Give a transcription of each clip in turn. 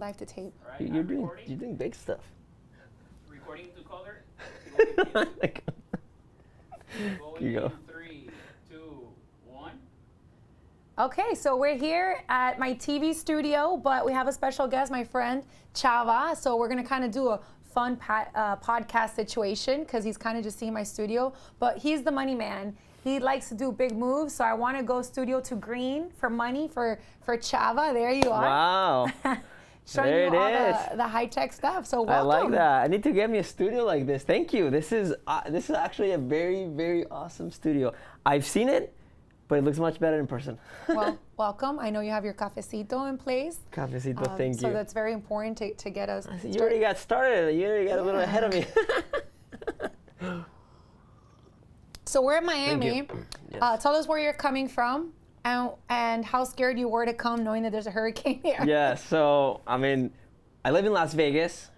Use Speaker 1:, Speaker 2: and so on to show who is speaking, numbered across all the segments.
Speaker 1: Live to tape.
Speaker 2: All right,
Speaker 3: You're doing big stuff.
Speaker 2: Recording to color.
Speaker 3: Here you go.
Speaker 2: 3, 2, 1.
Speaker 1: Okay, so we're here at my TV studio, but we have a special guest, my friend Chava. So we're gonna kind of do a fun podcast situation because he's kind of just seeing my studio, but he's the money man. He likes to do big moves, so I want to go studio to green for money for Chava. There you are.
Speaker 3: Wow.
Speaker 1: Showing
Speaker 3: There
Speaker 1: you
Speaker 3: it
Speaker 1: all
Speaker 3: is.
Speaker 1: the high-tech stuff. So
Speaker 3: I
Speaker 1: welcome.
Speaker 3: like that. I need to get me a studio like this. Thank you. This is actually a very, very awesome studio. I've seen it, but it looks much better in person.
Speaker 1: Well, welcome. I know you have your cafecito in place.
Speaker 3: Cafecito, thank you.
Speaker 1: So that's very important to get us.
Speaker 3: You already got started. You already got a little ahead of me.
Speaker 1: So we're in Miami.
Speaker 3: Thank you. Yes.
Speaker 1: Tell us where you're coming from and how scared you were to come knowing that there's a hurricane here.
Speaker 3: Yeah, so, I mean, I live in Las Vegas.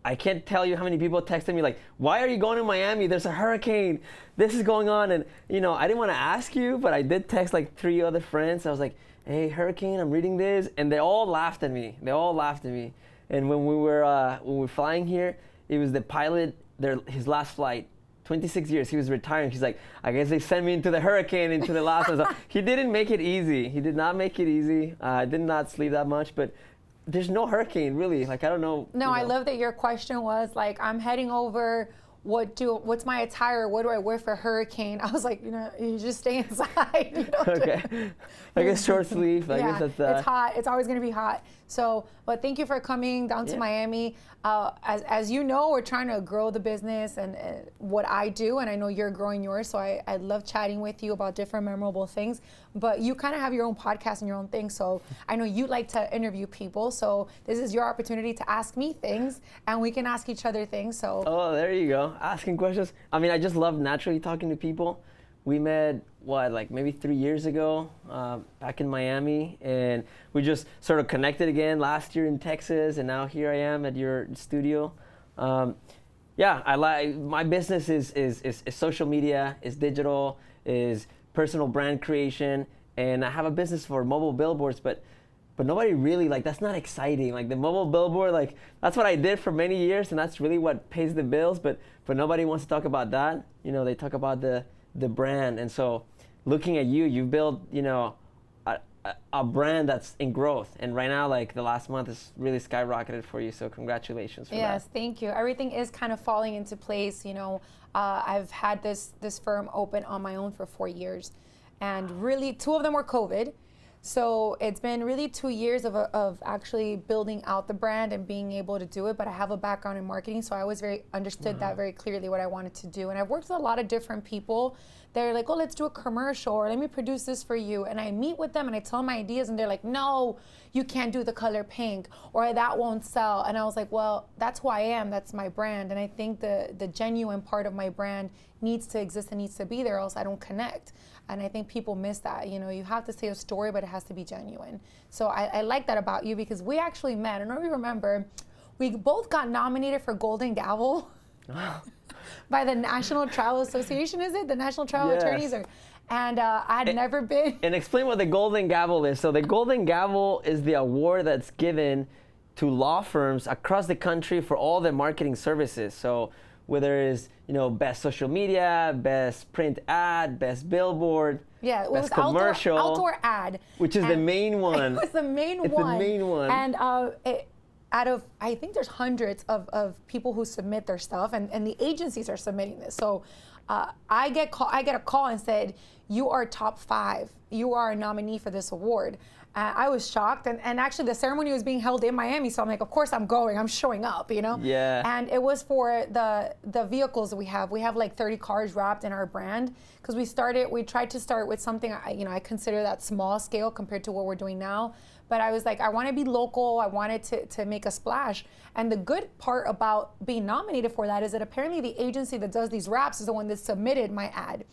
Speaker 3: I can't tell you how many people texted me like, why are you going to Miami? There's a hurricane. This is going on. And, you know, I didn't want to ask you, but I did text like 3 other friends. I was like, hey, hurricane, I'm reading this. And they all laughed at me. And when we were flying here, it was the pilot, his last flight. 26 years, he was retiring. He's like, I guess they sent me into the hurricane, into the last one. So he didn't make it easy. He did not make it easy. I did not sleep that much, but there's no hurricane, really. Like, I don't know.
Speaker 1: No, I love that your question was like, I'm heading over. What's my attire? What do I wear for hurricane? I was like, you just stay inside. You don't
Speaker 3: Okay. Like a short sleeve. I guess that's that.
Speaker 1: It's hot. It's always going to be hot. So, but thank you for coming down to Miami. As you know, we're trying to grow the business and what I do, and I know you're growing yours. So I love chatting with you about different memorable things. But you kind of have your own podcast and your own thing. So I know you like to interview people. So this is your opportunity to ask me things, and we can ask each other things. So.
Speaker 3: Oh, there you go. Asking questions. I mean, I just love naturally talking to people. We met, like maybe 3 years ago, back in Miami, and we just sort of connected again last year in Texas, and now here I am at your studio. I like my business is social media, is digital, is personal brand creation, and I have a business for mobile billboards, but nobody really, like, that's not exciting. Like the mobile billboard, like that's what I did for many years, and that's really what pays the bills, but nobody wants to talk about that. You know, they talk about the brand. And so looking at you've built, a brand that's in growth. And right now, like the last month is really skyrocketed for you. So congratulations for that.
Speaker 1: Yes, thank you. Everything is kind of falling into place. I've had this firm open on my own for 4 years, and really 2 of them were COVID. So it's been really 2 years of actually building out the brand and being able to do it. But I have a background in marketing, so I always understood that very clearly what I wanted to do. And I've worked with a lot of different people. They're like, oh, let's do a commercial, or let me produce this for you. And I meet with them and I tell them my ideas, and they're like, no, you can't do the color pink, or that won't sell. And I was like, well, that's who I am. That's my brand. And I think the genuine part of my brand needs to exist and needs to be there, else I don't connect. And I think people miss that. You have to say a story, but it has to be genuine. So I like that about you, because we actually met. I don't know if you remember, we both got nominated for Golden Gavel by the National Trial Association, is it? The National Trial Attorneys? And I had never been.
Speaker 3: And explain what the Golden Gavel is. So the Golden Gavel is the award that's given to law firms across the country for all their marketing services. So whether it's, best social media, best print ad, best billboard,
Speaker 1: it
Speaker 3: best
Speaker 1: was
Speaker 3: commercial.
Speaker 1: Outdoor ad.
Speaker 3: Which is the main one.
Speaker 1: It was the main one.
Speaker 3: It's the main one.
Speaker 1: And out of, I think there's hundreds of people who submit their stuff, and the agencies are submitting this. So I get a call and said, you are top 5. You are a nominee for this award. I was shocked, and actually the ceremony was being held in Miami, so I'm like, of course I'm going, I'm showing up,
Speaker 3: Yeah.
Speaker 1: And it was for the vehicles that we have. We have like 30 cars wrapped in our brand, because we tried to start with something, I consider that small scale compared to what we're doing now. But I was like, I want to be local. I wanted to make a splash. And the good part about being nominated for that is that apparently the agency that does these wraps is the one that submitted my ad.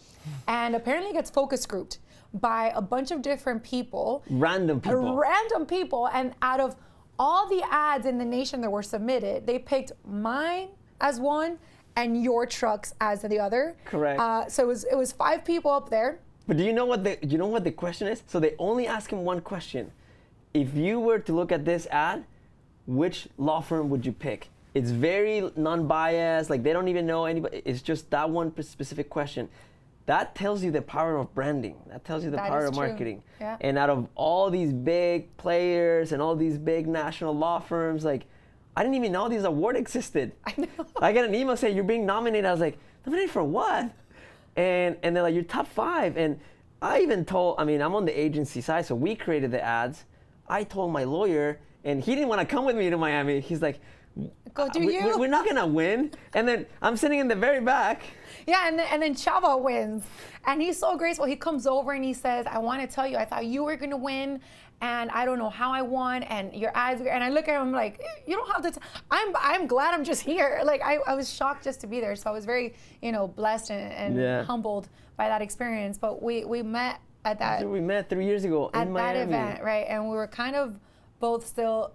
Speaker 1: And apparently it gets focus grouped by a bunch of different people.
Speaker 3: Random
Speaker 1: people. And out of all the ads in the nation that were submitted, they picked mine as one and your trucks as the other.
Speaker 3: Correct.
Speaker 1: So it was 5 people up there.
Speaker 3: But do you know what the question is? So they only ask him one question. if you were to look at this ad, which law firm would you pick? It's very non-biased, like they don't even know anybody. It's just that one specific question. That tells you the power of branding. That tells you the
Speaker 1: That
Speaker 3: power
Speaker 1: is
Speaker 3: of
Speaker 1: true.
Speaker 3: marketing.
Speaker 1: Yeah.
Speaker 3: And out of all these big players and all these big national law firms, like, I didn't even know these awards existed.
Speaker 1: I know.
Speaker 3: I got an email saying you're being nominated. I was like, nominated for what? And they're like, you're top 5. And I even told, I mean, I'm on the agency side, so we created the ads. I told my lawyer, and he didn't want to come with me to Miami. He's like,
Speaker 1: Go do you.
Speaker 3: we're not going to win. And then I'm sitting in the very back.
Speaker 1: Yeah, and then Chava wins. And he's so graceful. He comes over and he says, I want to tell you, I thought you were going to win. And I don't know how I won. And your ads, and I look at him like, you don't have to, I'm glad I'm just here. Like, I was shocked just to be there. So I was very, blessed and humbled by that experience. But we met at that.
Speaker 3: So we met 3 years ago in Miami.
Speaker 1: At that event, right? And we were kind of both still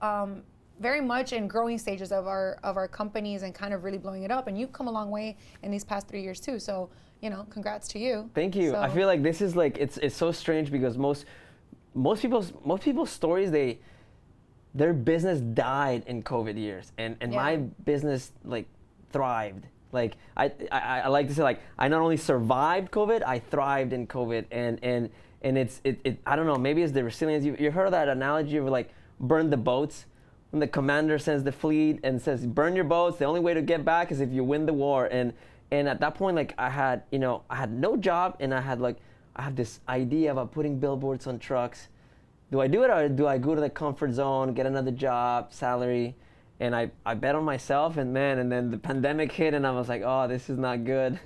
Speaker 1: very much in growing stages of our companies and kind of really blowing it up. And you've come a long way in these past 3 years too. So, congrats to you.
Speaker 3: Thank you.
Speaker 1: So,
Speaker 3: I feel like this is like, it's so strange because most people's stories, their business died in COVID years, and my business like thrived. Like I like to say, like, I not only survived COVID, I thrived in COVID, and it's I don't know, maybe it's the resilience. You heard of that analogy of like burn the boats, when the commander sends the fleet and says burn your boats. The only way to get back is if you win the war. And at that point, like, I had no job, and I have this idea about putting billboards on trucks. Do I do it, or do I go to the comfort zone, get another job, salary? And I bet on myself, and then the pandemic hit, and I was like, oh, this is not good.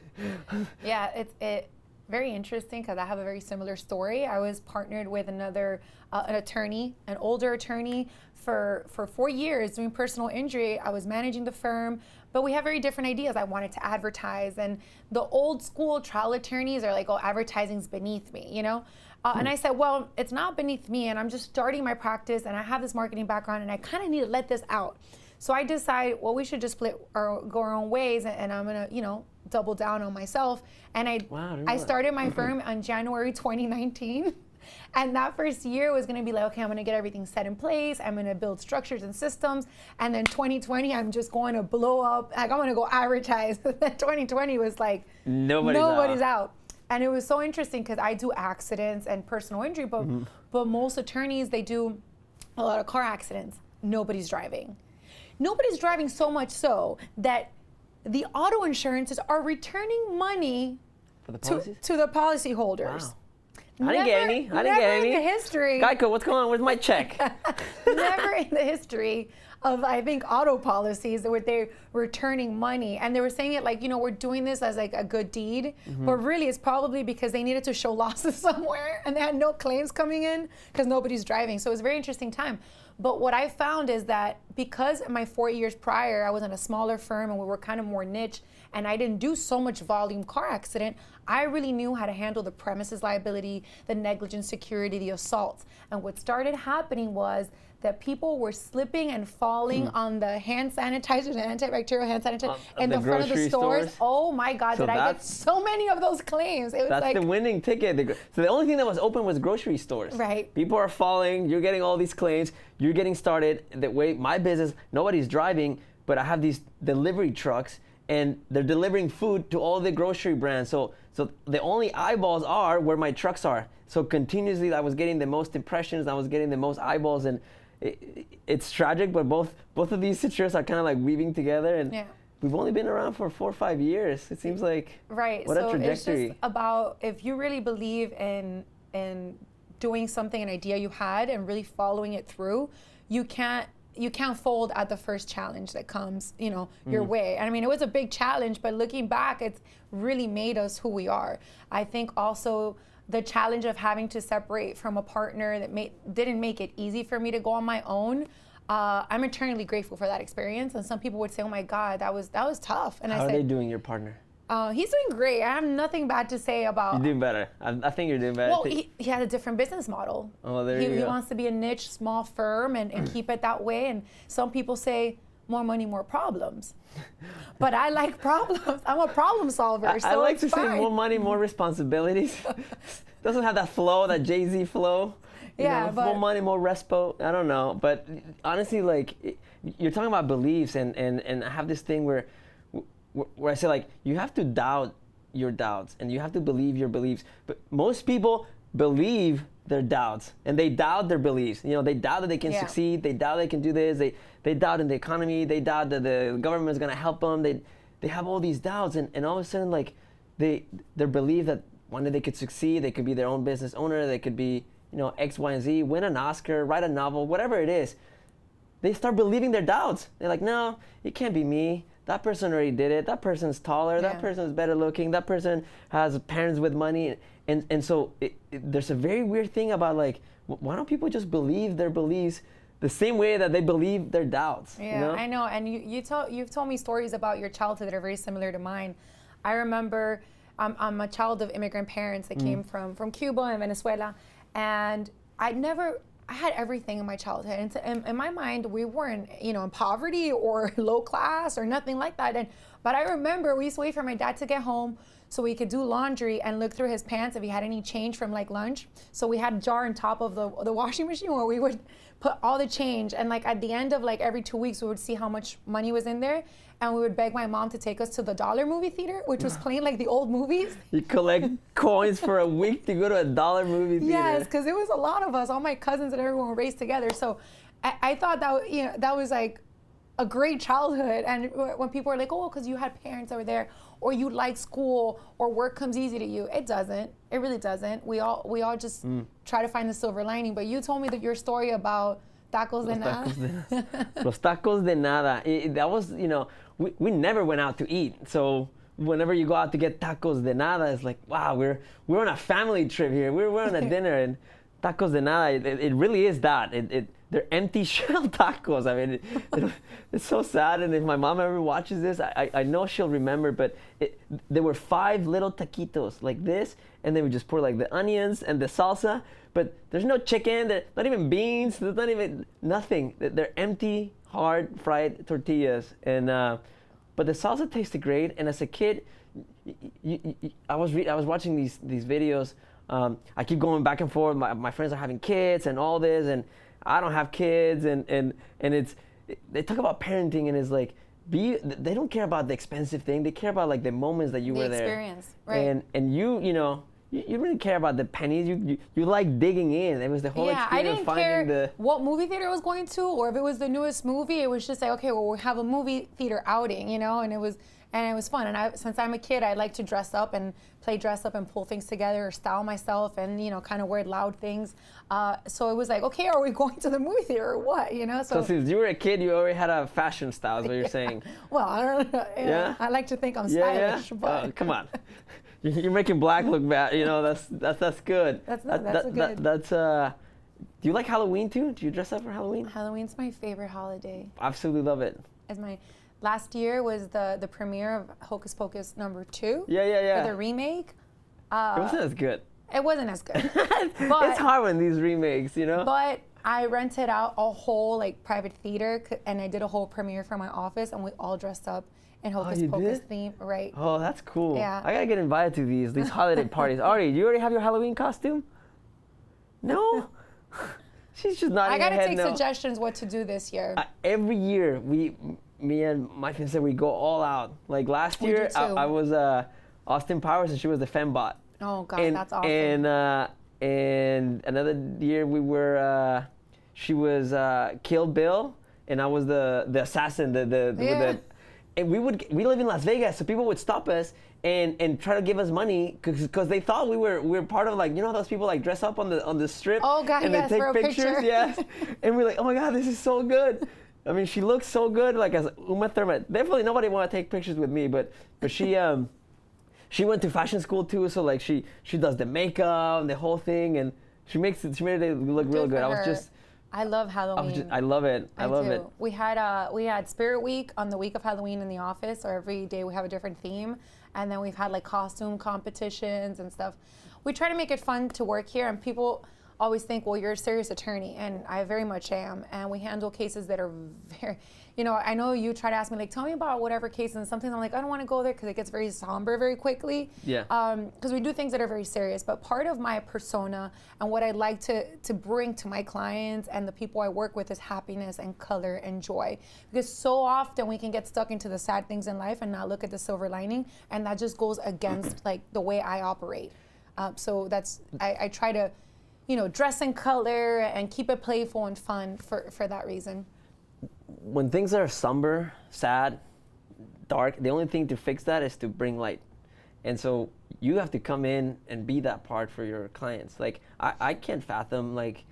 Speaker 1: Yeah, it's very interesting because I have a very similar story. I was partnered with another an attorney, an older attorney, for 4 years doing personal injury. I was managing the firm, but we have very different ideas. I wanted to advertise, and the old school trial attorneys are like, oh, advertising's beneath me, And I said, well, it's not beneath me, and I'm just starting my practice, and I have this marketing background, and I kind of need to let this out. So I decided, well, we should just go our own ways, and I'm gonna, double down on myself. And I started my firm on January 2019. And that first year was gonna be like, okay, I'm gonna get everything set in place. I'm gonna build structures and systems. And then 2020, I'm just going to blow up. Like, I'm gonna go advertise. 2020 was like, nobody's out. And it was so interesting because I do accidents and personal injury, but most attorneys, they do a lot of car accidents. Nobody's driving. Nobody's driving so much so that the auto insurances are returning money
Speaker 3: For the policies?
Speaker 1: to the policyholders.
Speaker 3: Wow. I didn't get any.
Speaker 1: Never in the history.
Speaker 3: Geico, what's going on? Where's my check?
Speaker 1: Never in the history of, I think, auto policies that they're returning money. And they were saying it like, we're doing this as like a good deed, but really it's probably because they needed to show losses somewhere and they had no claims coming in because nobody's driving. So it was a very interesting time. But what I found is that because in my 4 years prior, I was in a smaller firm and we were kind of more niche, and I didn't do so much volume car accident, I really knew how to handle the premises liability, the negligent security, the assaults. And what started happening was that people were slipping and falling on the hand sanitizers and antibacterial hand sanitizer in the front of the stores. Oh my God, did I get so many of those claims. It was
Speaker 3: that's
Speaker 1: like
Speaker 3: the winning ticket. So the only thing that was open was grocery stores.
Speaker 1: Right.
Speaker 3: People are falling, you're getting all these claims, you're getting started. The way my business, nobody's driving, but I have these delivery trucks, and they're delivering food to all the grocery brands. So the only eyeballs are where my trucks are. So continuously I was getting the most impressions, I was getting the most eyeballs, and it's tragic, but both of these situations are kind of like weaving together, and we've only been around for 4 or 5 years. It seems like what a trajectory.
Speaker 1: It's just about, if you really believe in doing something, an idea you had, and really following it through, you can't fold at the first challenge that comes, your way. And I mean, it was a big challenge, but looking back, it's really made us who we are. I think also the challenge of having to separate from a partner that didn't make it easy for me to go on my own. I'm eternally grateful for that experience. And some people would say, "Oh my God, that was tough." And
Speaker 3: How are they doing, your partner?
Speaker 1: He's doing great. I have nothing bad to say about.
Speaker 3: You're doing better. I think you're doing better.
Speaker 1: Well, he had a different business model.
Speaker 3: Oh, there you go.
Speaker 1: He wants to be a niche, small firm and keep it that way. And some people say, more money, more problems. But I like problems. I'm a problem solver. So
Speaker 3: I like to
Speaker 1: fine.
Speaker 3: say more money, more responsibilities. Doesn't have that flow, that Jay-Z flow.
Speaker 1: Yeah,
Speaker 3: more money, more respo. I don't know, but honestly, like you're talking about beliefs, and I have this thing where I say like you have to doubt your doubts and you have to believe your beliefs. But most people believe their doubts and they doubt their beliefs. You know, they doubt that they can succeed. They doubt they can do this. They doubt in the economy. They doubt that the government is going to help them. They have all these doubts, and all of a sudden, like they believe that one day they could succeed. They could be their own business owner. They could be, you know, X, Y, and Z, win an Oscar, write a novel, whatever it is. They start believing their doubts. They're like, no, it can't be me. That person already did it. That person's taller. That person's better looking. That person has parents with money. And so there's a very weird thing about like, why don't people just believe their beliefs the same way that they believe their doubts?
Speaker 1: Yeah,
Speaker 3: you know?
Speaker 1: I know. And you've told me stories about your childhood that are very similar to mine. I remember I'm a child of immigrant parents that came from Cuba and Venezuela. And I had everything in my childhood. And in my mind, we weren't, you know, in poverty or low class or nothing like that. But I remember we used to wait for my dad to get home so we could do laundry and look through his pants if he had any change from like lunch. So we had a jar on top of the washing machine where we would put all the change. And like at the end of like every 2 weeks, we would see how much money was in there. And we would beg my mom to take us to the dollar movie theater, which was playing like the old movies.
Speaker 3: You collect coins for a week to go to a dollar movie theater.
Speaker 1: Yes, because it was a lot of us. All my cousins and everyone were raised together. So I thought that, you know, that was like a great childhood. And when people are like, oh, because you had parents that were there, or you like school, or work comes easy to you, it doesn't. It really doesn't. We all just try to find the silver lining. But you told me that your story about tacos de nada.
Speaker 3: Los tacos de nada. That was, you know, we never went out to eat. So whenever you go out to get tacos de nada, it's like, wow, we're on a family trip here. We're on a dinner, and tacos de nada, it really is that. They're empty shell tacos. I mean, it's so sad. And if my mom ever watches this, I know she'll remember. But there were 5 little taquitos like this, and they would just pour like the onions and the salsa. But there's no chicken, there's not even beans, there's not even nothing. They're empty, hard fried tortillas. And but the salsa tasted great. And as a kid, I was watching these videos. I keep going back and forth. My friends are having kids and all this, and I don't have kids. And they talk about parenting, and it's like they don't care about the expensive thing. They care about like the moments that you were there.
Speaker 1: The experience, right?
Speaker 3: And you know. You really care about the pennies. You like digging in. It was the whole experience.
Speaker 1: I didn't
Speaker 3: finding
Speaker 1: care what movie theater I was going to, or if it was the newest movie. It was just like, okay, well, we have a movie theater outing, you know, and it was fun. And since I'm a kid, I like to dress up and play dress up and pull things together or style myself and, you know, kind of wear loud things. So it was like, okay, are we going to the movie theater or what, you know?
Speaker 3: So since you were a kid, you already had a fashion style, is what you're saying.
Speaker 1: Well, I don't know.
Speaker 3: Yeah?
Speaker 1: I like to think I'm stylish, but
Speaker 3: come on. You're making black look bad. You know, that's good.
Speaker 1: That's good.
Speaker 3: Do you like Halloween too? Do you dress up for Halloween?
Speaker 1: Halloween's my favorite holiday.
Speaker 3: Absolutely love it.
Speaker 1: Last year was the premiere of Hocus Pocus #2.
Speaker 3: Yeah.
Speaker 1: For the remake.
Speaker 3: It wasn't as good.
Speaker 1: It wasn't as good.
Speaker 3: But it's hard when these remakes, you know?
Speaker 1: But I rented out a whole like private theater, and I did a whole premiere for my office, and we all dressed up in Hocus Pocus theme, right?
Speaker 3: Oh, that's cool.
Speaker 1: Yeah.
Speaker 3: I gotta get invited to these holiday parties. Ari, do you already have your Halloween costume? No? She's just nodding her head no.
Speaker 1: I gotta take suggestions what to do this year.
Speaker 3: Every year, me and my fiance, we go all out. Like last year, I was Austin Powers, and she was the fembot.
Speaker 1: Oh God, that's awesome.
Speaker 3: And another year we were, she was Kill Bill, and I was the assassin. And we live in Las Vegas, so people would stop us and try to give us money because they thought we were part of, like, you know, those people like dress up on the strip.
Speaker 1: Oh God,
Speaker 3: and
Speaker 1: yes,
Speaker 3: they take
Speaker 1: for a
Speaker 3: pictures.
Speaker 1: picture.
Speaker 3: Yes. And we're like, oh my God, this is so good. I mean, she looks so good, like as Uma Thurman. Definitely nobody want to take pictures with me, but she went to fashion school too, so like she does the makeup and the whole thing, and she made it look real good.
Speaker 1: I love Halloween.
Speaker 3: I love it. I love it.
Speaker 1: We had Spirit Week on the week of Halloween in the office, or every day we have a different theme, and then we've had like costume competitions and stuff. We try to make it fun to work here, and people always think, well, you're a serious attorney, and I very much am. And we handle cases that are very, I know you try to ask me, like, tell me about whatever case, and sometimes I'm like, I don't want to go there because it gets very somber very quickly.
Speaker 3: Yeah.
Speaker 1: Because we do things that are very serious. But part of my persona and what I like to bring to my clients and the people I work with is happiness and color and joy. Because so often we can get stuck into the sad things in life and not look at the silver lining, and that just goes against like the way I operate. So that's I try to, dress in color and keep it playful and fun for that reason.
Speaker 3: When things are somber, sad, dark, the only thing to fix that is to bring light. And so you have to come in and be that part for your clients. Like I can't fathom like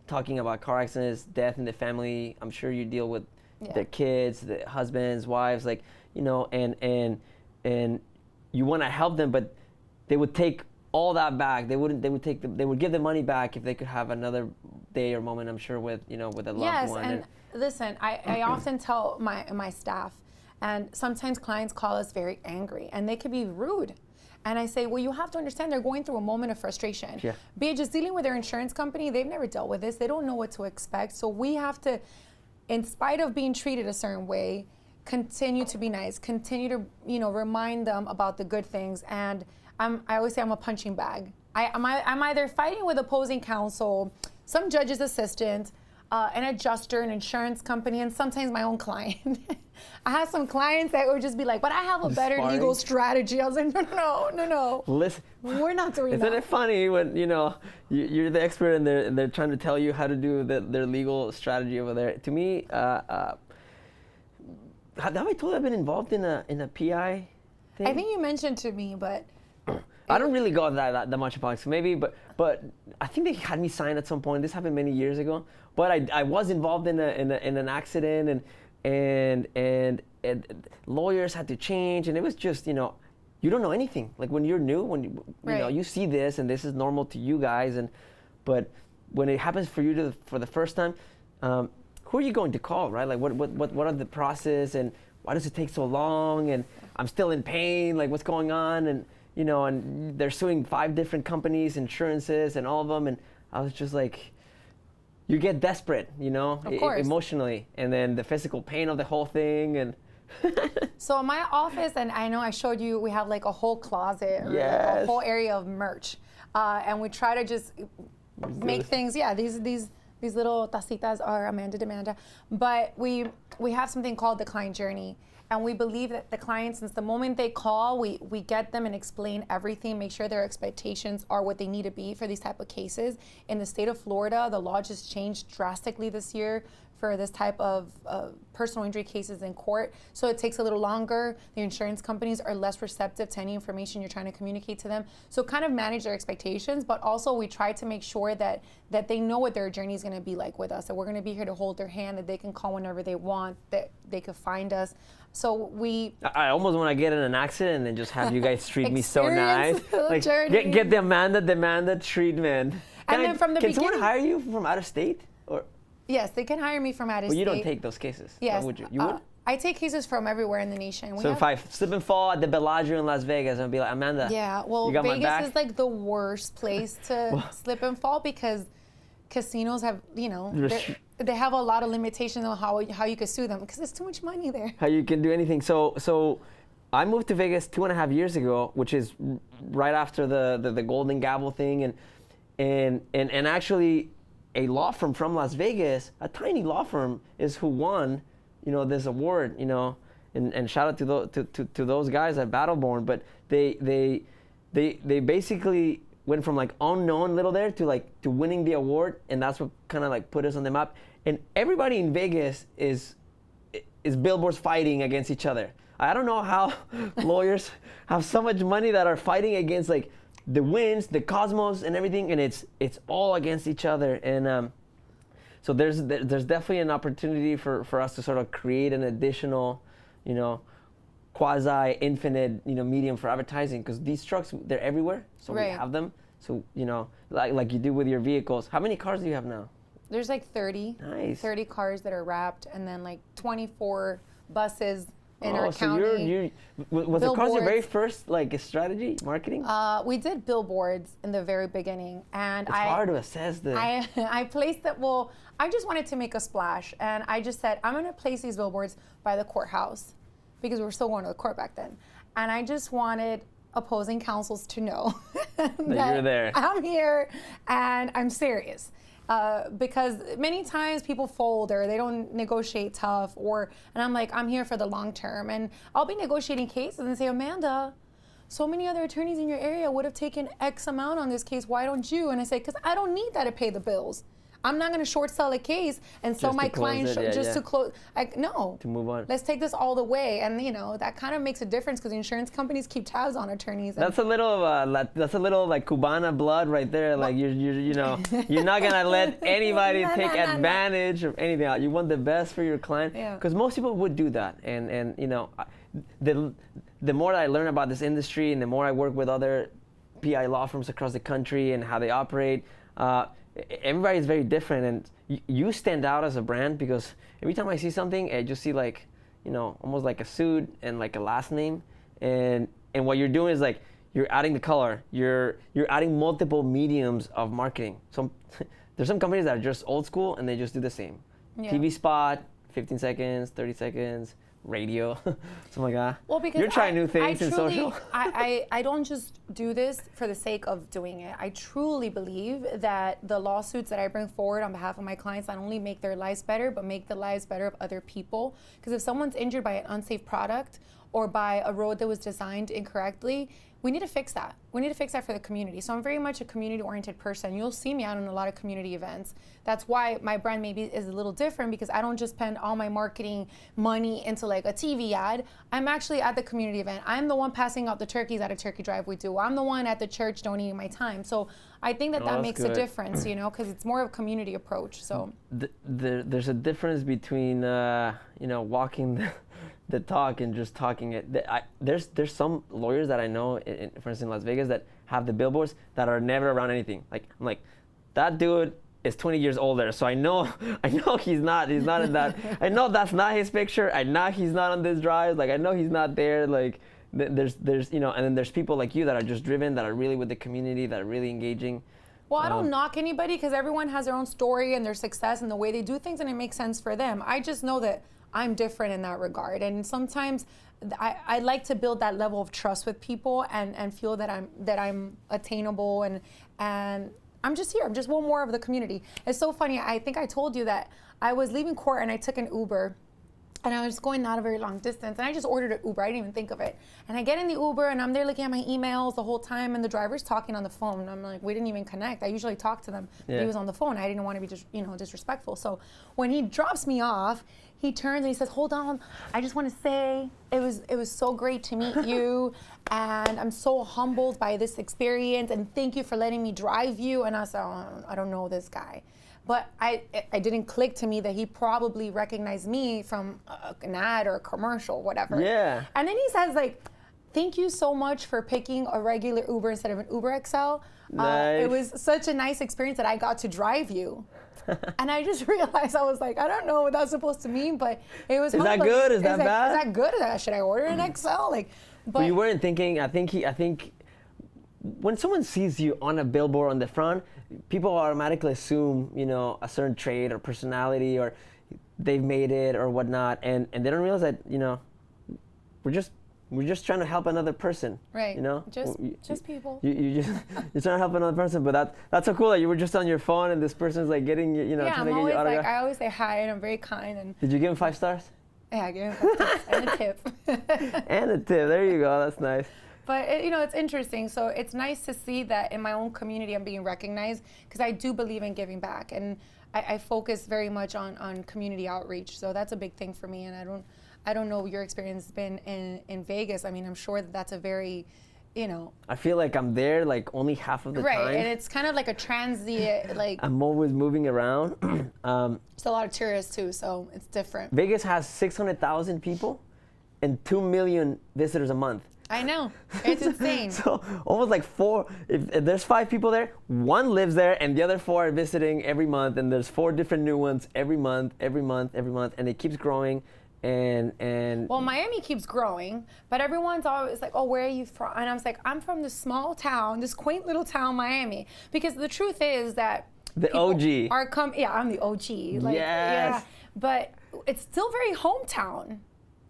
Speaker 3: talking about car accidents, death in the family. I'm sure you deal with the kids, the husbands, wives, like, and you want to help them, but they would take all that back. They would give the money back if they could have another day or moment, I'm sure, with a loved one.
Speaker 1: And listen, I often tell my staff, and sometimes clients call us very angry and they could be rude. And I say, well, you have to understand they're going through a moment of frustration.
Speaker 3: Yeah.
Speaker 1: Be it just dealing with their insurance company, they've never dealt with this. They don't know what to expect. So we have to, in spite of being treated a certain way, continue to be nice, continue to, remind them about the good things. And I always say I'm a punching bag. I'm either fighting with opposing counsel, some judge's assistant, an adjuster, an insurance company, and sometimes my own client. I have some clients that would just be like, but I have a better legal strategy. I was like, no.
Speaker 3: Listen,
Speaker 1: we're not doing that.
Speaker 3: Isn't it funny when, you're the expert and they're trying to tell you how to do their legal strategy over there? To me, have I told you I've been involved in a PI thing?
Speaker 1: I think you mentioned to me, but
Speaker 3: I don't really go that much about it, maybe, but I think they had me sign at some point. This happened many years ago. But I was involved in an accident, and lawyers had to change, and it was just you don't know anything. Like when you're new, when you see this, and this is normal to you guys, but when it happens for you for the first time, who are you going to call, right? Like what are the process, and why does it take so long? And I'm still in pain. Like what's going on? And and they're suing 5 different companies, insurances, and all of them. And I was just like, you get desperate,
Speaker 1: Of course.
Speaker 3: Emotionally, and then the physical pain of the whole thing. And
Speaker 1: so in my office, and I know I showed you, we have like a whole closet,
Speaker 3: yes.
Speaker 1: a whole area of merch, and we try to just make things. Yeah, these little tacitas are Amanda Demanda, but we have something called the client journey. And we believe that the clients, since the moment they call, we get them and explain everything, make sure their expectations are what they need to be for these type of cases. In the state of Florida, the law just changed drastically this year for this type of personal injury cases in court. So it takes a little longer. The insurance companies are less receptive to any information you're trying to communicate to them. So kind of manage their expectations, but also we try to make sure that they know what their journey is going to be like with us, that we're going to be here to hold their hand, that they can call whenever they want, that they could find us. So I
Speaker 3: almost want to get in an accident and then just have you guys treat me so nice. Like
Speaker 1: journey.
Speaker 3: get the Amanda Demanda treatment.
Speaker 1: Then from the
Speaker 3: can
Speaker 1: beginning,
Speaker 3: someone hire you from out of state? Or
Speaker 1: yes, they can hire me from out of state.
Speaker 3: Well, you don't take those cases.
Speaker 1: Yes.
Speaker 3: Why would you? You would?
Speaker 1: I take cases from everywhere in the nation.
Speaker 3: So if I slip and fall at the Bellagio in Las Vegas, I'll be like, Amanda.
Speaker 1: Yeah, well,
Speaker 3: you got my back?
Speaker 1: Vegas is like the worst place to slip and fall because casinos have, they have a lot of limitations on how you can sue them because there's too much money there.
Speaker 3: How you can do anything. So I moved to Vegas 2.5 years ago, which is right after the Golden Gavel thing, and actually a law firm from Las Vegas, a tiny law firm, is who won, this award, and shout out to those guys at Battleborn, but they basically went from like unknown little there to winning the award, and that's what kind of like put us on the map. And everybody in Vegas is billboards fighting against each other. I don't know how lawyers have so much money that are fighting against like the winds, the cosmos, and everything, and it's all against each other. And so there's definitely an opportunity for us to sort of create an additional, quasi infinite, medium for advertising, because these trucks, they're everywhere, so
Speaker 1: right.
Speaker 3: We have them. So like you do with your vehicles. How many cars do you have now?
Speaker 1: There's like 30.
Speaker 3: Nice.
Speaker 1: 30 cars that are wrapped, and then like 24 buses in our
Speaker 3: so
Speaker 1: county.
Speaker 3: was the cross your very
Speaker 1: Billboards.
Speaker 3: first like strategy marketing?
Speaker 1: We did billboards in the very beginning, and
Speaker 3: It's hard to assess the.
Speaker 1: I placed it. Well, I just wanted to make a splash, and I just said I'm going to place these billboards by the courthouse because we were still going to the court back then, and I just wanted opposing counsels to know that
Speaker 3: you're there.
Speaker 1: I'm here and I'm serious. Because many times people fold or they don't negotiate tough, and I'm like, I'm here for the long term, and I'll be negotiating cases and say, Amanda, so many other attorneys in your area would have taken X amount on this case. Why don't you? And I say, because I don't need that to pay the bills. I'm not going to short sell a case and sell
Speaker 3: Just
Speaker 1: my
Speaker 3: to close
Speaker 1: client
Speaker 3: it, yeah.
Speaker 1: to close. No.
Speaker 3: To move on.
Speaker 1: Let's take this all the way, and that kind of makes a difference because insurance companies keep tabs on attorneys.
Speaker 3: That's a little like Cubana blood right there. Like you're not gonna let anybody take advantage of anything. You want the best for your client.
Speaker 1: Yeah.
Speaker 3: Because most people would do that, and the more I learn about this industry and the more I work with other PI law firms across the country and how they operate. Everybody is very different, and you stand out as a brand because every time I see something, I just see like, almost like a suit and like a last name, and what you're doing is like you're adding the color, you're adding multiple mediums of marketing. There's some companies that are just old school and they just do the same.
Speaker 1: Yeah.
Speaker 3: TV spot, 15 seconds, 30 seconds. Radio, something like that.
Speaker 1: Well, because
Speaker 3: you're trying new things in social.
Speaker 1: I don't just do this for the sake of doing it. I truly believe that the lawsuits that I bring forward on behalf of my clients not only make their lives better, but make the lives better of other people. Because if someone's injured by an unsafe product or by a road that was designed incorrectly, we need to fix that. We need to fix that for the community. So I'm very much a community-oriented person. You'll see me out in a lot of community events. That's why my brand maybe is a little different, because I don't just spend all my marketing money into like a TV ad. I'm actually at the community event. I'm the one passing out the turkeys at a turkey drive we do. I'm the one at the church donating my time. So I think that makes a difference, because it's more of a community approach. So
Speaker 3: there's a difference between walking the talk and just talking it. There's some lawyers that I know, for instance, in Las Vegas, that have the billboards that are never around anything. Like I'm like, that dude is 20 years older, so I know he's not in that. I know that's not his picture. I know he's not on this drive. Like I know he's not there. Like there's and then there's people like you that are just driven, that are really with the community, that are really engaging.
Speaker 1: Well, I don't knock anybody, because everyone has their own story and their success and the way they do things, and it makes sense for them. I just know that I'm different in that regard, and sometimes I like to build that level of trust with people and feel that I'm attainable, and I'm just here. I'm just one more of the community. It's so funny. I think I told you that I was leaving court and I took an Uber. And I was going not a very long distance, and I just ordered an Uber. I didn't even think of it. And I get in the Uber, and I'm there looking at my emails the whole time, and the driver's talking on the phone. And I'm like, we didn't even connect. I usually talk to them. Yeah. But he was on the phone. I didn't want to be just, disrespectful. So when he drops me off, he turns and he says, "Hold on. I just want to say it was so great to meet you, and I'm so humbled by this experience, and thank you for letting me drive you." And I said, "Oh, I don't know this guy." But I didn't click to me that he probably recognized me from an ad or a commercial, whatever.
Speaker 3: Yeah.
Speaker 1: And then he says, like, "Thank you so much for picking a regular Uber instead of an Uber XL.
Speaker 3: Nice.
Speaker 1: It was such a nice experience that I got to drive you." And I just realized, I was like, I don't know what that's supposed to mean, but it was.
Speaker 3: Is that good? Is that bad?
Speaker 1: Is that good? Should I order an XL?
Speaker 3: But you weren't thinking. I think when someone sees you on a billboard on the front, people automatically assume, a certain trait or personality, or they've made it or whatnot, and they don't realize that, we're just trying to help another person.
Speaker 1: Right. Just people.
Speaker 3: You're trying to help another person, but that's so cool that you were just on your phone and this person's like getting you,
Speaker 1: yeah,
Speaker 3: trying to
Speaker 1: I'm
Speaker 3: get
Speaker 1: always
Speaker 3: you autograph.
Speaker 1: I always say hi, and I'm very kind. And
Speaker 3: did you give him 5 stars?
Speaker 1: Yeah, I gave him 5 stars and a tip.
Speaker 3: And a tip. There you go. That's nice.
Speaker 1: But it's interesting. So it's nice to see that in my own community I'm being recognized, because I do believe in giving back, and I focus very much on community outreach. So that's a big thing for me. And I don't know what your experience has been in Vegas. I mean, I'm sure that's a very,
Speaker 3: I feel like I'm there like only half of the time.
Speaker 1: Right, and it's kind of like a transient, like.
Speaker 3: I'm always moving around.
Speaker 1: It's a lot of tourists too, so it's different.
Speaker 3: Vegas has 600,000 people and 2 million visitors a month.
Speaker 1: I know, it's insane.
Speaker 3: So almost like 4, if there's 5 people there, 1 lives there and the other 4 are visiting every month, and there's 4 different new ones every month, and it keeps growing. and
Speaker 1: Well, Miami keeps growing, but everyone's always like, "Oh, where are you from?" And I was like, "I'm from this small town, this quaint little town, Miami." Because the truth is that
Speaker 3: the OG.
Speaker 1: Yeah, I'm the OG. Like,
Speaker 3: Yes.
Speaker 1: yeah, but it's still very hometown.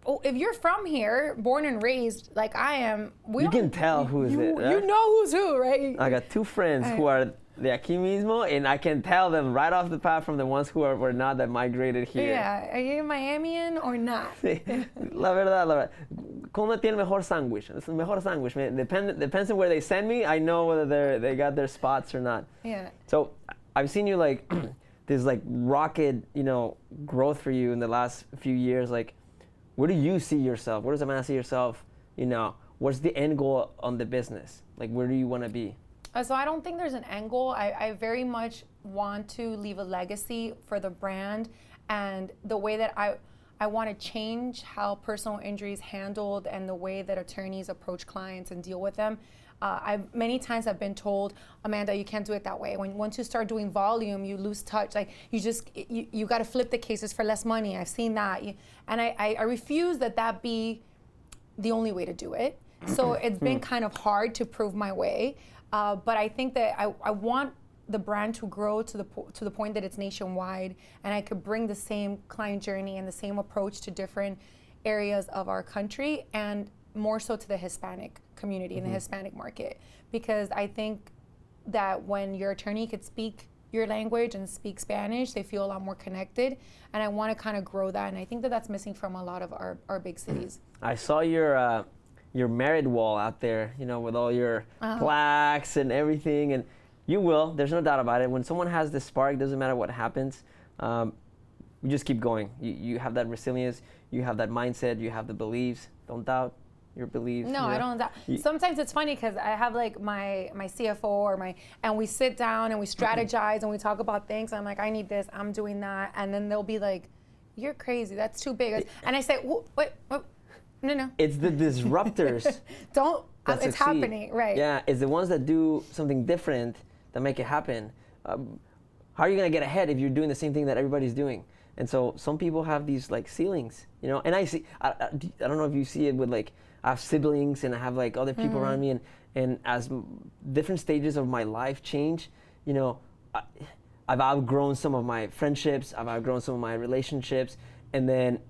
Speaker 1: Oh, if you're from here, born and raised, like I am,
Speaker 3: You can tell who is it.
Speaker 1: you
Speaker 3: Right?
Speaker 1: know who's who, right?
Speaker 3: I got two friends who are de aquí mismo, and I can tell them right off the bat from the ones who were not that migrated here.
Speaker 1: Yeah, are you Miamian or not?
Speaker 3: Sí. La verdad. ¿Cómo tiene el mejor sándwich? Es el mejor sándwich. Depends on where they send me. I know whether they got their spots or not.
Speaker 1: Yeah.
Speaker 3: So I've seen you like this like rocket, growth for you in the last few years. Like, where do you see yourself? Where does Amanda see yourself? What's the end goal on the business? Like, where do you want to be?
Speaker 1: So I don't think there's an end goal. I very much want to leave a legacy for the brand, and the way that I want to change how personal injury is handled and the way that attorneys approach clients and deal with them. Many times I've been told, Amanda, you can't do it that way. Once you start doing volume, you lose touch. Like you got to flip the cases for less money. I've seen that, and I refuse that be the only way to do it. So it's been kind of hard to prove my way. But I think that I want the brand to grow to the point that it's nationwide, and I could bring the same client journey and the same approach to different areas of our country, and more so to the Hispanic community and the Hispanic market. Because I think that when your attorney could speak your language and speak Spanish, they feel a lot more connected, and I want to kind of grow that, and I think that that's missing from a lot of our big cities.
Speaker 3: I saw your merit wall out there, with all your plaques and everything, and you will. There's no doubt about it. When someone has this spark, doesn't matter what happens, you just keep going. You have that resilience, you have that mindset, you have the beliefs. Don't doubt your beliefs.
Speaker 1: No, I don't doubt. Sometimes it's funny because I have like my CFO and we sit down and we strategize and we talk about things. I'm like, I need this, I'm doing that, and then they'll be like, "You're crazy. That's too big." And I say, "Wait. No.
Speaker 3: It's the disruptors.
Speaker 1: It's happening, right?
Speaker 3: Yeah, it's the ones that do something different that make it happen. How are you gonna get ahead if you're doing the same thing that everybody's doing? And so some people have these like ceilings, And I see. I don't know if you see it with like I have siblings and I have like other people around me, and as different stages of my life change, I've outgrown some of my friendships. I've outgrown some of my relationships, and then.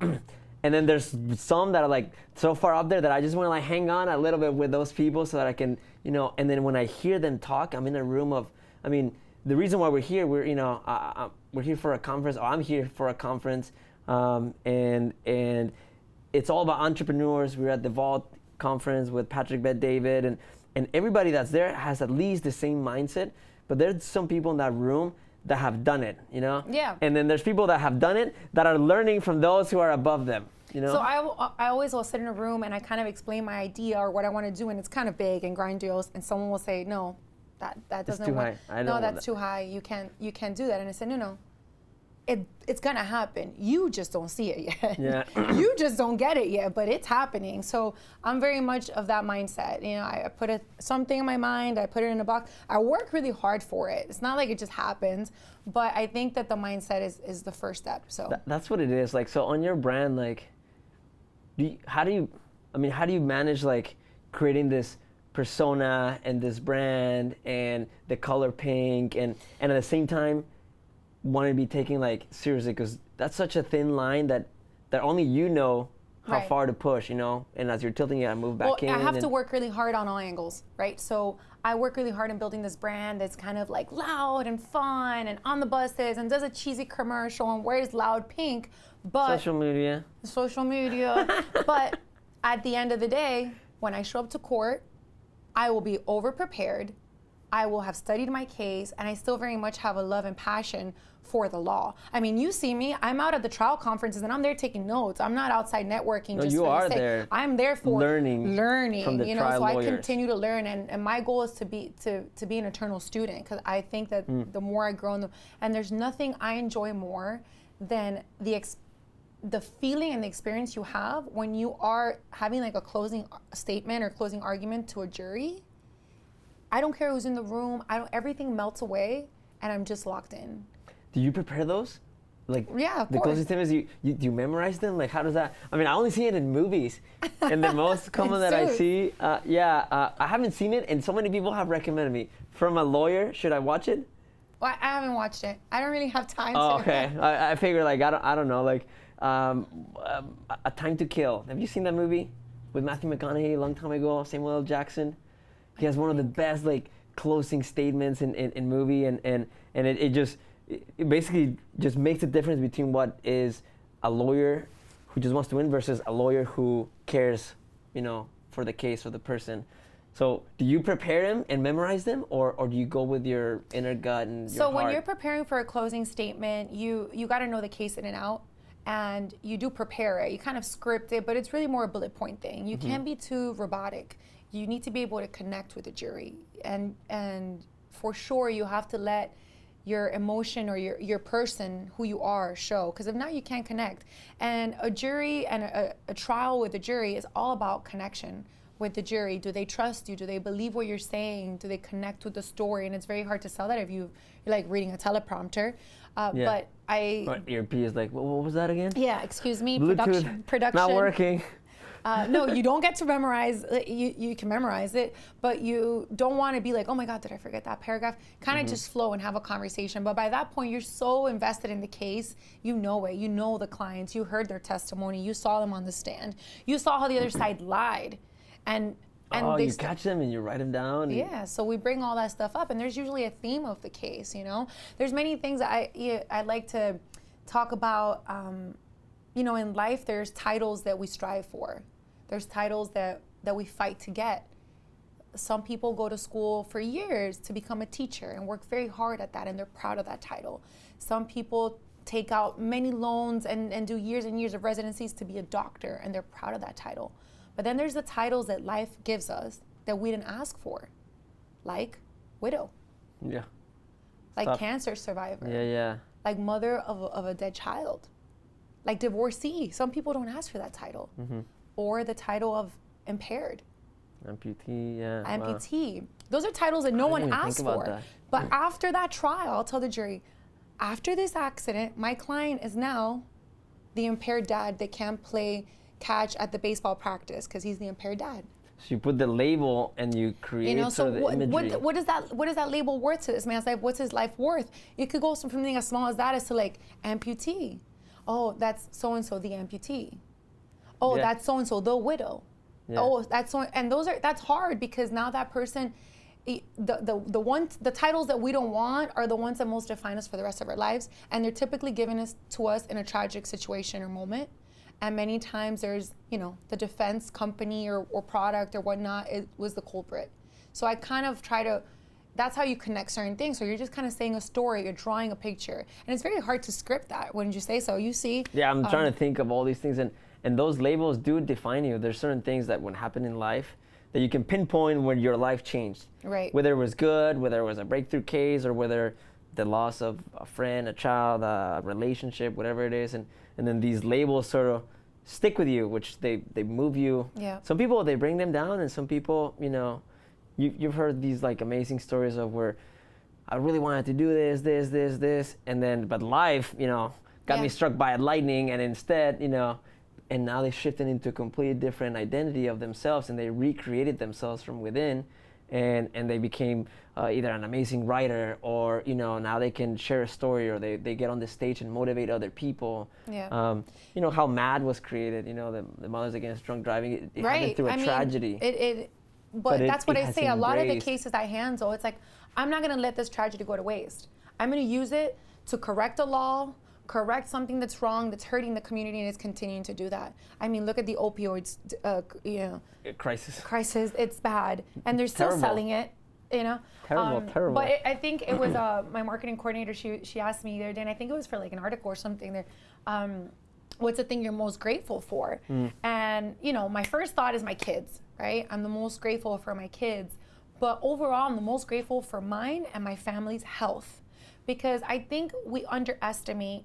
Speaker 3: And then there's some that are like so far up there that I just want to like hang on a little bit with those people so that I can, and then when I hear them talk, I'm in a room of, the reason why we're here, we're here for a conference, or I'm here for a conference, and it's all about entrepreneurs. We're at the Vault conference with Patrick Bet-David, and everybody that's there has at least the same mindset, but there's some people in that room that have done it,
Speaker 1: Yeah.
Speaker 3: And then there's people that have done it that are learning from those who are above them,
Speaker 1: So I always will sit in a room and I kind of explain my idea or what I want to do, and it's kind of big and grandiose, and someone will say, "No, that doesn't
Speaker 3: too
Speaker 1: work.
Speaker 3: high.
Speaker 1: No, that's too high. You can't do that." And I said, "No. It's gonna happen. You just don't see it yet.
Speaker 3: Yeah.
Speaker 1: You just don't get it yet, but it's happening." So I'm very much of that mindset. I put something in my mind, I put it in a box. I work really hard for it. It's not like it just happens, but I think that the mindset is the first step. So
Speaker 3: that's what it is. Like, so on your brand, like, how do you manage like creating this persona and this brand and the color pink and at the same time want to be taken like seriously, because that's such a thin line that only how
Speaker 1: Right.
Speaker 3: far to push, and as you're tilting it, I move back in.
Speaker 1: I have to work really hard on all angles, right? So I work really hard in building this brand that's kind of like loud and fun and on the buses and does a cheesy commercial and wears loud pink, but
Speaker 3: Social media.
Speaker 1: But at the end of the day, when I show up to court, I will be over prepared. I will have studied my case, and I still very much have a love and passion for the law. You see me, I'm out at the trial conferences and I'm there taking notes. I'm not outside networking.
Speaker 3: No,
Speaker 1: just
Speaker 3: you
Speaker 1: for the
Speaker 3: are
Speaker 1: sake.
Speaker 3: there
Speaker 1: I'm there for
Speaker 3: learning from the trial
Speaker 1: so
Speaker 3: lawyers.
Speaker 1: I continue to learn, and my goal is to be an eternal student, because I think that the more I grow, and there's nothing I enjoy more than the feeling and the experience you have when you are having like a closing statement or closing argument to a jury. I don't care who's in the room. Everything melts away, and I'm just locked in.
Speaker 3: Do you prepare those? Like,
Speaker 1: Yeah, of
Speaker 3: the
Speaker 1: course.
Speaker 3: closing statements, do you memorize them? Like, how does that? I mean, I only see it in movies, and the most common that I
Speaker 1: suits.
Speaker 3: see, I haven't seen it, and so many people have recommended me. From a lawyer, should I watch it?
Speaker 1: Well, I haven't watched it. I don't really have time
Speaker 3: Oh,
Speaker 1: to.
Speaker 3: okay. I figure, like, I don't know, like, A Time to Kill. Have you seen that movie with Matthew McConaughey a long time ago? Samuel L. Jackson. He has one of the best, like, closing statements in movie, and it basically just makes a difference between what is a lawyer who just wants to win versus a lawyer who cares, for the case or the person. So do you prepare them and memorize them, or do you go with your inner gut and your
Speaker 1: So
Speaker 3: heart?
Speaker 1: when you're preparing for a closing statement, you got to know the case in and out, and you do prepare it. You kind of script it, but it's really more a bullet point thing. You can't be too robotic. You need to be able to connect with the jury, and for sure you have to let your emotion or your person, who you are, show, because if not, you can't connect. And a jury and a trial with a jury is all about connection with the jury. Do they trust you? Do they believe what you're saying? Do they connect with the story? And it's very hard to sell that if you're like reading a teleprompter. But
Speaker 3: Or earpiece, like, what was that again?
Speaker 1: yeah, excuse me,
Speaker 3: Bluetooth,
Speaker 1: production.
Speaker 3: not working.
Speaker 1: No, you don't get to memorize. You can memorize it, but you don't want to be like, oh my God, did I forget that paragraph? Kind of just flow and have a conversation. But by that point, you're so invested in the case. You know it. You know the clients. You heard their testimony. You saw them on the stand. You saw how the other side lied, and
Speaker 3: You catch them and you write them down.
Speaker 1: Yeah, so we bring all that stuff up, and there's usually a theme of the case. There's many things I like to talk about. In life, there's titles that we strive for. There's titles that we fight to get. Some people go to school for years to become a teacher and work very hard at that, and they're proud of that title. Some people take out many loans and do years and years of residencies to be a doctor, and they're proud of that title. But then there's the titles that life gives us that we didn't ask for, like widow,
Speaker 3: Yeah.
Speaker 1: like
Speaker 3: Stop.
Speaker 1: cancer survivor,
Speaker 3: Yeah.
Speaker 1: like mother of a dead child, like divorcee. Some people don't ask for that title. Or the title of impaired,
Speaker 3: Amputee, yeah.
Speaker 1: amputee. Those are titles that no one
Speaker 3: even think
Speaker 1: asks
Speaker 3: about
Speaker 1: for.
Speaker 3: that.
Speaker 1: But after that trial, I'll tell the jury, after this accident, my client is now the impaired dad that can't play catch at the baseball practice because he's the impaired dad.
Speaker 3: So you put the label and you create sort of the imagery.
Speaker 1: what is that label worth to this man's life? What's his life worth? It could go from something as small as that as to like amputee. Oh, that's so and so the amputee. Oh,
Speaker 3: Yeah.
Speaker 1: that's so and so the widow.
Speaker 3: Yeah.
Speaker 1: Oh, that's so, and that's hard because now that person, the titles that we don't want are the ones that most define us for the rest of our lives, and they're typically given to us in a tragic situation or moment. And many times there's, the defense company or product or whatnot, it was the culprit. So I kind of try to, that's how you connect certain things. So you're just kind of saying a story, you're drawing a picture. And it's very hard to script that, wouldn't you say so? You see.
Speaker 3: Yeah, I'm trying to think of all these things, and those labels do define you. There's certain things that when happen in life that you can pinpoint when your life changed.
Speaker 1: Right.
Speaker 3: Whether it was good, whether it was a breakthrough case, or whether the loss of a friend, a child, a relationship, whatever it is. And then these labels sort of stick with you, which they move you.
Speaker 1: Yeah.
Speaker 3: Some people, they bring them down, and some people, you've heard these like amazing stories of where I really wanted to do this, and then, but life, got me struck by lightning, and instead, and now they shifted into a completely different identity of themselves, and they recreated themselves from within, and they became either an amazing writer, or now they can share a story, or they get on the stage and motivate other people.
Speaker 1: Yeah.
Speaker 3: How MAD was created, the Mothers Against Drunk Driving, it happened through a tragedy.
Speaker 1: But that's what I say. A lot of the
Speaker 3: embraced.
Speaker 1: cases I handle, it's like, I'm not going to let this tragedy go to waste. I'm going to use it to correct a law, correct something that's wrong, that's hurting the community, and it's continuing to do that. I mean, look at the opioids, crisis. It's bad, and they're still
Speaker 3: Terrible.
Speaker 1: selling it.
Speaker 3: Terrible.
Speaker 1: But I think it was my marketing coordinator. She asked me the other day, and I think it was for like an article or something. There, what's the thing you're most grateful for? And my first thought is my kids. Right? I'm the most grateful for my kids, but overall, I'm the most grateful for mine and my family's health, because I think we underestimate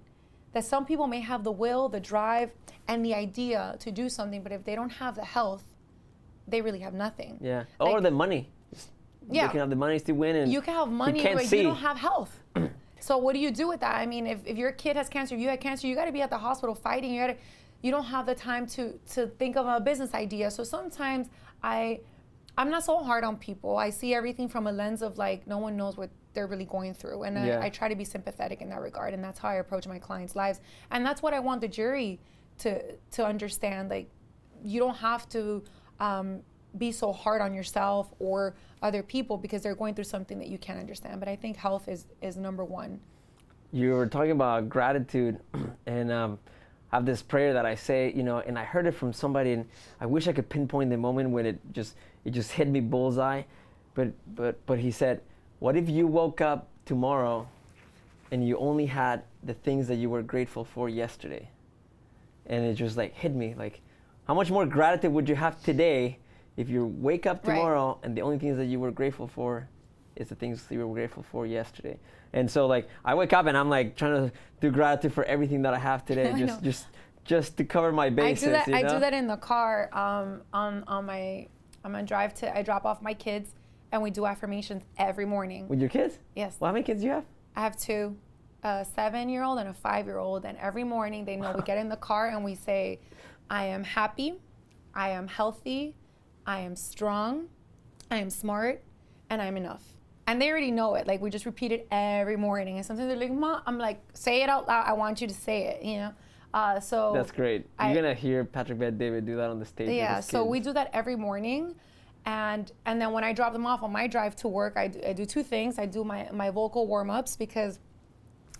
Speaker 1: that some people may have the will, the drive, and the idea to do something, but if they don't have the health, they really have nothing.
Speaker 3: Yeah.
Speaker 1: Like,
Speaker 3: Or the money.
Speaker 1: Yeah.
Speaker 3: They can have the money to win, and
Speaker 1: you can have money,
Speaker 3: can't
Speaker 1: but
Speaker 3: see.
Speaker 1: you don't have health. So what do you do with that? I mean, if your kid has cancer, if you had cancer, you got to be at the hospital fighting. You don't have the time to think of a business idea. So sometimes I'm not so hard on people. I see everything from a lens of like, no one knows what they're really going through. And I try to be sympathetic in that regard. And that's how I approach my clients' lives. And that's what I want the jury to understand. Like, you don't have to be so hard on yourself or other people because they're going through something that you can't understand. But I think health is number one. You
Speaker 3: were talking about gratitude, and I have this prayer that I say, and I heard it from somebody, and I wish I could pinpoint the moment when it just hit me bullseye. But he said, what if you woke up tomorrow and you only had the things that you were grateful for yesterday? And it just like hit me, like, how much more gratitude would you have today if you wake up tomorrow and the only things that you were grateful for is the things that you were grateful for yesterday? And so like I wake up and I'm like trying to do gratitude for everything that I have today, just to cover my bases.
Speaker 1: I do that in the car I drop off my kids and we do affirmations every morning.
Speaker 3: With your kids?
Speaker 1: Yes.
Speaker 3: Well, how many kids do you have?
Speaker 1: I have two, a 7-year-old and a 5-year-old, and every morning they know we get in the car and we say, I am happy, I am healthy, I am strong, I am smart, and I'm enough. And they already know it. Like, we just repeat it every morning. And sometimes they're like, Mom, I'm like, say it out loud. I want you to say it, So
Speaker 3: that's great. You're going to hear Patrick Bet-David do that on the stage.
Speaker 1: Yeah, so we do that every morning. And then when I drop them off on my drive to work, I do two things. I do my vocal warm-ups because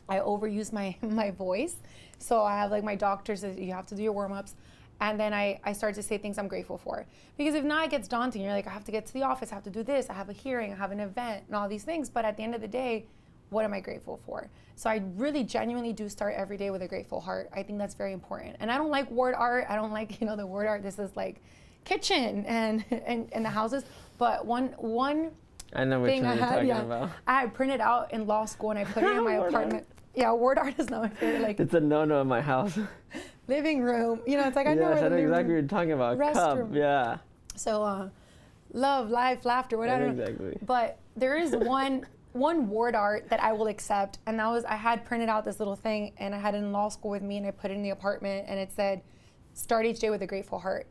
Speaker 1: I overuse my voice. So I have like my doctor says you have to do your warm-ups. And then I start to say things I'm grateful for. Because if not, it gets daunting. You're like, I have to get to the office, I have to do this, I have a hearing, I have an event, and all these things. But at the end of the day, what am I grateful for? So I really genuinely do start every day with a grateful heart. I think that's very important. And I don't like word art. I don't like, the word art. This is like kitchen and the houses. But one
Speaker 3: I know what
Speaker 1: thing
Speaker 3: you're talking about.
Speaker 1: I had printed out in law school and I put it in my apartment. Yeah, word art is not my favorite. Like,
Speaker 3: it's a no-no in my house.
Speaker 1: Living room, it's like I know
Speaker 3: where
Speaker 1: the living
Speaker 3: exactly
Speaker 1: room.
Speaker 3: what you're talking about.
Speaker 1: Restroom.
Speaker 3: Cup, yeah.
Speaker 1: So, love, life, laughter, whatever.
Speaker 3: Exactly.
Speaker 1: But there is one word art that I will accept, and that was I had printed out this little thing, and I had it in law school with me, and I put it in the apartment, and it said, "Start each day with a grateful heart,"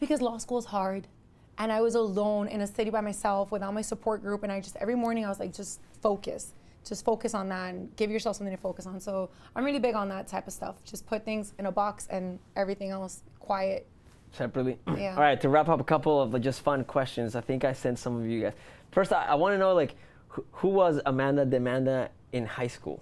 Speaker 1: because law school is hard, and I was alone in a city by myself without my support group, and every morning I was like, just focus on that and give yourself something to focus on. So I'm really big on that type of stuff. Just put things in a box and everything else quiet.
Speaker 3: Separately.
Speaker 1: Yeah.
Speaker 3: All right, to wrap up a couple of just fun questions. I think I sent some of you guys. First, I want to know like who was Amanda Demanda in high school?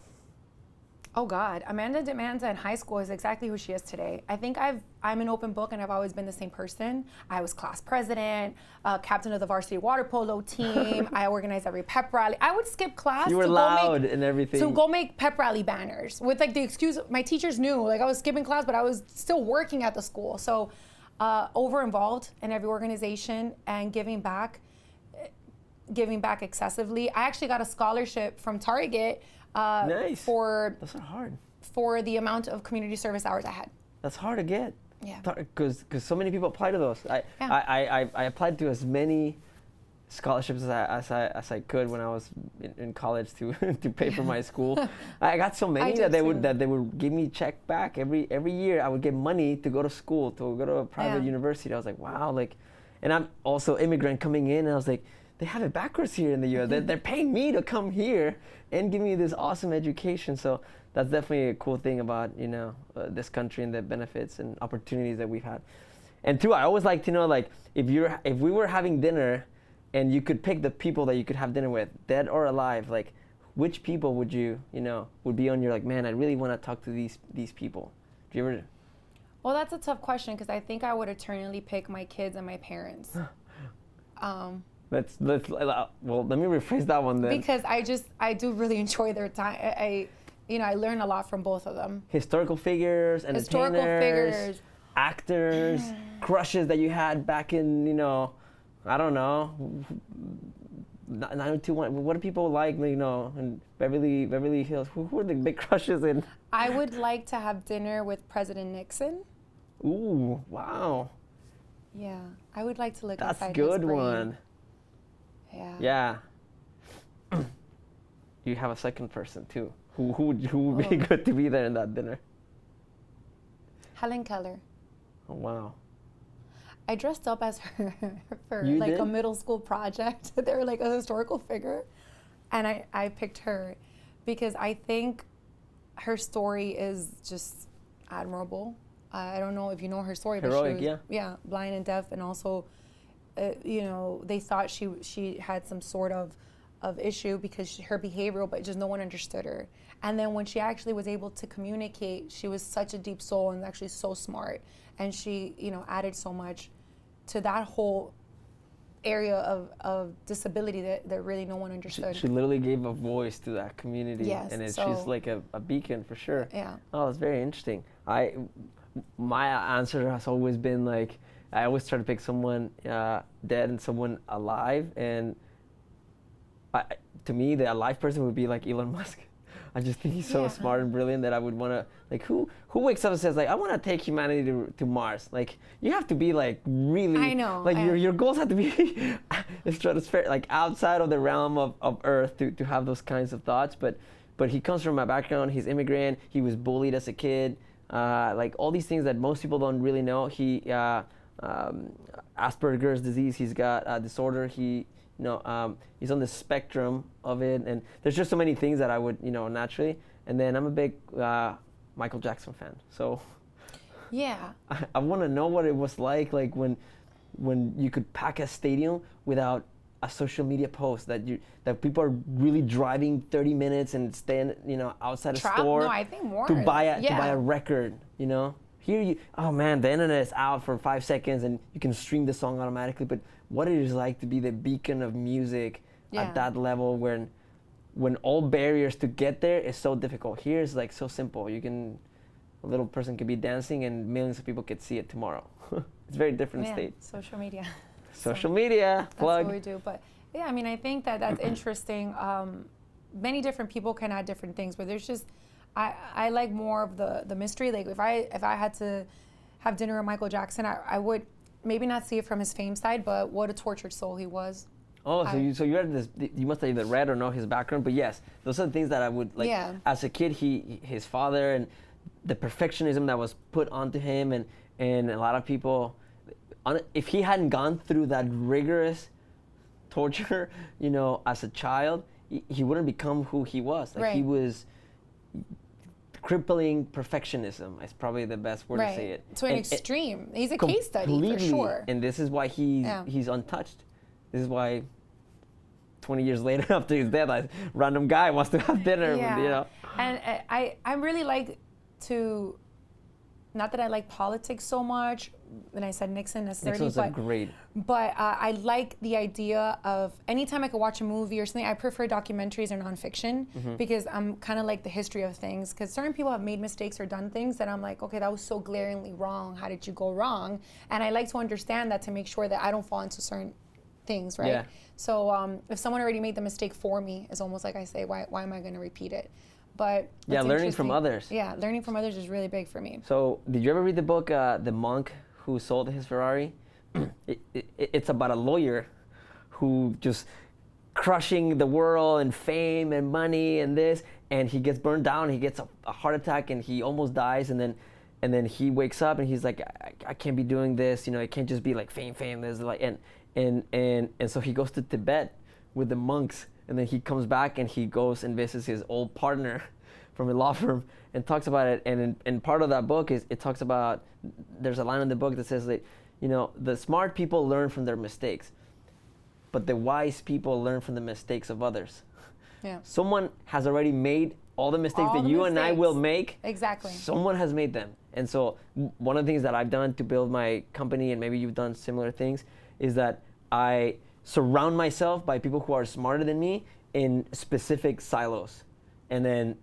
Speaker 1: Oh God, Amanda Demanda in high school is exactly who she is today. I think I'm an open book and I've always been the same person. I was class president, captain of the varsity water polo team. I organized every pep rally. I would skip class
Speaker 3: you were loud and everything.
Speaker 1: To go make pep rally banners with like the excuse, my teachers knew like I was skipping class, but I was still working at the school. So over involved in every organization and giving back excessively. I actually got a scholarship from Target.
Speaker 3: Nice.
Speaker 1: That's
Speaker 3: not hard.
Speaker 1: For the amount of community service hours I had.
Speaker 3: That's hard to get.
Speaker 1: Yeah.
Speaker 3: Because so many people apply to those. I applied to as many scholarships as I could when I was in college to pay for my school. I got so many that they would give me check back every year. I would get money to go to school, to go to a private university. I was like, wow, like, and I'm also immigrant coming in, and I was like, they have it backwards here in the U.S. They're paying me to come here and give me this awesome education. So that's definitely a cool thing about this country and the benefits and opportunities that we've had. And two, I always like to know like if we were having dinner, and you could pick the people that you could have dinner with, dead or alive, like which people would you would be on your like, man, I really want to talk to these people. Do you ever?
Speaker 1: Well, that's a tough question because I think I would eternally pick my kids and my parents.
Speaker 3: Let me rephrase that one then.
Speaker 1: Because I do really enjoy their time. I learn a lot from both of them.
Speaker 3: Historical figures, entertainers, actors, crushes that you had back in, I don't know, 90210. What do people like, in Beverly Hills? Who are the big crushes in?
Speaker 1: I would like to have dinner with President Nixon.
Speaker 3: Ooh, wow.
Speaker 1: Yeah, I would like to look
Speaker 3: That's
Speaker 1: inside
Speaker 3: a good
Speaker 1: his brain.
Speaker 3: one.
Speaker 1: Yeah.
Speaker 3: Yeah. You have a second person too. Who would be good to be there in that dinner?
Speaker 1: Helen Keller.
Speaker 3: Oh, wow.
Speaker 1: I dressed up as her for
Speaker 3: You
Speaker 1: like
Speaker 3: did?
Speaker 1: a middle school project. They were like a historical figure. And I picked her because I think her story is just admirable. I don't know if you know her story,
Speaker 3: Heroic,
Speaker 1: but she was blind and deaf, and also, you know, they thought she had some sort of issue because her behavioral, but just no one understood her. And then when she actually was able to communicate, she was such a deep soul and actually so smart, and she, you know, added so much to that whole area of disability that really no one understood.
Speaker 3: She literally gave a voice to that community.
Speaker 1: Yes,
Speaker 3: And
Speaker 1: so-
Speaker 3: she's like a beacon for sure.
Speaker 1: Yeah.
Speaker 3: Oh, it's very interesting. My answer has always been like, I always try to pick someone dead and someone alive. And to me, the alive person would be like Elon Musk. I just think he's so smart and brilliant that I would want to, like, who wakes up and says, like, I want to take humanity to Mars? Like, you have to be, like, really,
Speaker 1: I know.
Speaker 3: like, your goals have to be stratospheric, like, outside of the realm of Earth to have those kinds of thoughts. But he comes from my background. He's immigrant. He was bullied as a kid. Like, all these things that most people don't really know. He, Asperger's disease, he's got a disorder. He's on the spectrum of it, and there's just so many things that I would, naturally. And then I'm a big Michael Jackson fan, so
Speaker 1: Yeah.
Speaker 3: I want to know what it was like when you could pack a stadium without a social media post that people are really driving 30 minutes and staying, outside a store.
Speaker 1: No, I think more.
Speaker 3: to buy a record, Here the internet is out for 5 seconds and you can stream the song automatically, but what it is like to be the beacon of music at that level when all barriers to get there is so difficult. Here is like so simple. A little person could be dancing and millions of people could see it tomorrow. It's very different state.
Speaker 1: Social media.
Speaker 3: Social media, plug.
Speaker 1: That's what we do. But yeah, I mean, I think that's interesting. Many different people can add different things, but there's just, I like more of the mystery. Like if I had to have dinner with Michael Jackson, I would maybe not see it from his fame side, but what a tortured soul he was.
Speaker 3: Oh, so you read this? You must have either read or know his background. But yes, those are the things that I would like.
Speaker 1: Yeah.
Speaker 3: As a kid, his father and the perfectionism that was put onto him, and a lot of people, if he hadn't gone through that rigorous torture, as a child, he wouldn't become who he was. Like he was crippling perfectionism is probably the best word to say it.
Speaker 1: To an extreme. He's a case study for sure.
Speaker 3: And this is why he's untouched. This is why 20 years later after his death, a random guy wants to have dinner with,
Speaker 1: And I really like to, not that I like politics so much, and I said Nixon necessarily,
Speaker 3: Nixon's great.
Speaker 1: But I like the idea of anytime I could watch a movie or something, I prefer documentaries or nonfiction because I'm kind of like the history of things, because certain people have made mistakes or done things that I'm like, okay, that was so glaringly wrong. How did you go wrong? And I like to understand that to make sure that I don't fall into certain things, right?
Speaker 3: Yeah.
Speaker 1: So if someone already made the mistake for me, it's almost like I say, why am I going to repeat it? But
Speaker 3: learning from others.
Speaker 1: Yeah, learning from others is really big for me.
Speaker 3: So did you ever read the book, The Monk Who Sold His Ferrari? It's about a lawyer who just crushing the world and fame and money and this, and he gets burned down, he gets a heart attack and he almost dies, and then he wakes up and he's like, I can't be doing this, it can't just be like fame, there's like, and so he goes to Tibet with the monks, and then he comes back and he goes and visits his old partner from a law firm and talks about it. And part of that book is, it talks about, there's a line in the book that says that, the smart people learn from their mistakes, but the wise people learn from the mistakes of others.
Speaker 1: Yeah.
Speaker 3: Someone has already made all the mistakes that you and I will make.
Speaker 1: Exactly.
Speaker 3: Someone has made them. And so one of the things that I've done to build my company, and maybe you've done similar things, is that I surround myself by people who are smarter than me in specific silos. And then,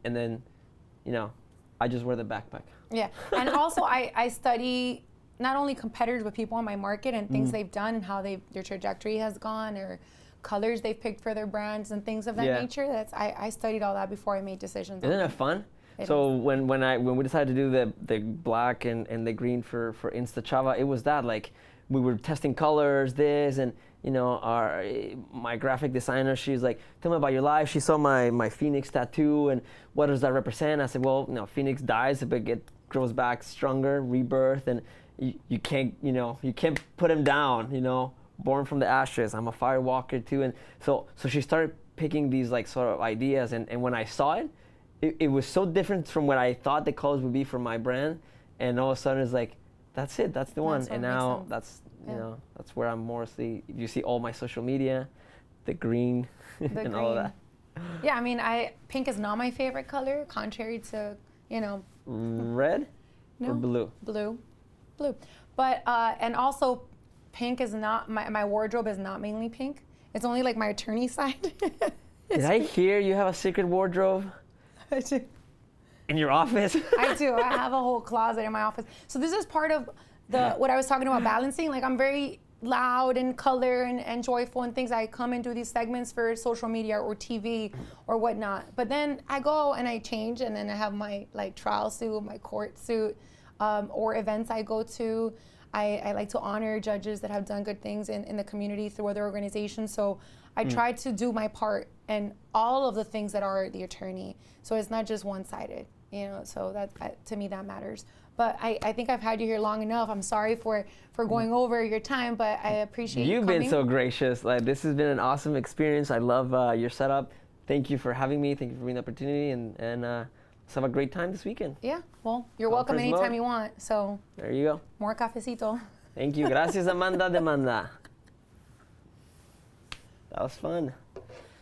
Speaker 3: I just wear the backpack.
Speaker 1: Yeah, and also I study not only competitors, but people in my market and things they've done and how their trajectory has gone, or colors they've picked for their brands and things of that nature. I studied all that before I made decisions.
Speaker 3: Isn't that fun? So when we decided to do the black and the green for Insta Chava, it was that, like, we were testing colors, my graphic designer, she's like, tell me about your life. She saw my phoenix tattoo and what does that represent? I said, well, phoenix dies but it grows back stronger, rebirth, and you can't put him down, born from the ashes. I'm a fire walker too. And so she started picking these like sort of ideas, and when I saw it was so different from what I thought the colors would be for my brand, and all of a sudden it's like, that's it, that's the one. And now that's that's where I'm mostly, you see all my social media, the green and all of that.
Speaker 1: Yeah, I mean, pink is not my favorite color, contrary to,
Speaker 3: Red or blue?
Speaker 1: Blue. But, and also pink is not, my wardrobe is not mainly pink. It's only like my attorney side.
Speaker 3: Did I hear you have a secret wardrobe?
Speaker 1: I do.
Speaker 3: In your office?
Speaker 1: I do. I have a whole closet in my office. So this is part of what I was talking about balancing. Like, I'm very loud and color and joyful and things. I come and do these segments for social media or TV or whatnot. But then I go and I change, and then I have my like trial suit, my court suit, or events I go to. I like to honor judges that have done good things in the community through other organizations. So I try to do my part in all of the things that are the attorney. So it's not just one-sided, so that to me that matters. But I think I've had you here long enough. I'm sorry for going over your time, but I appreciate you coming.
Speaker 3: You've been so gracious. Like, this has been an awesome experience. I love your setup. Thank you for having me. Thank you for bringing the opportunity, and let's have a great time this weekend.
Speaker 1: Yeah, well, you're welcome anytime you want. So
Speaker 3: there you go.
Speaker 1: More cafecito.
Speaker 3: Thank you. Gracias, Amanda Demanda. That was fun.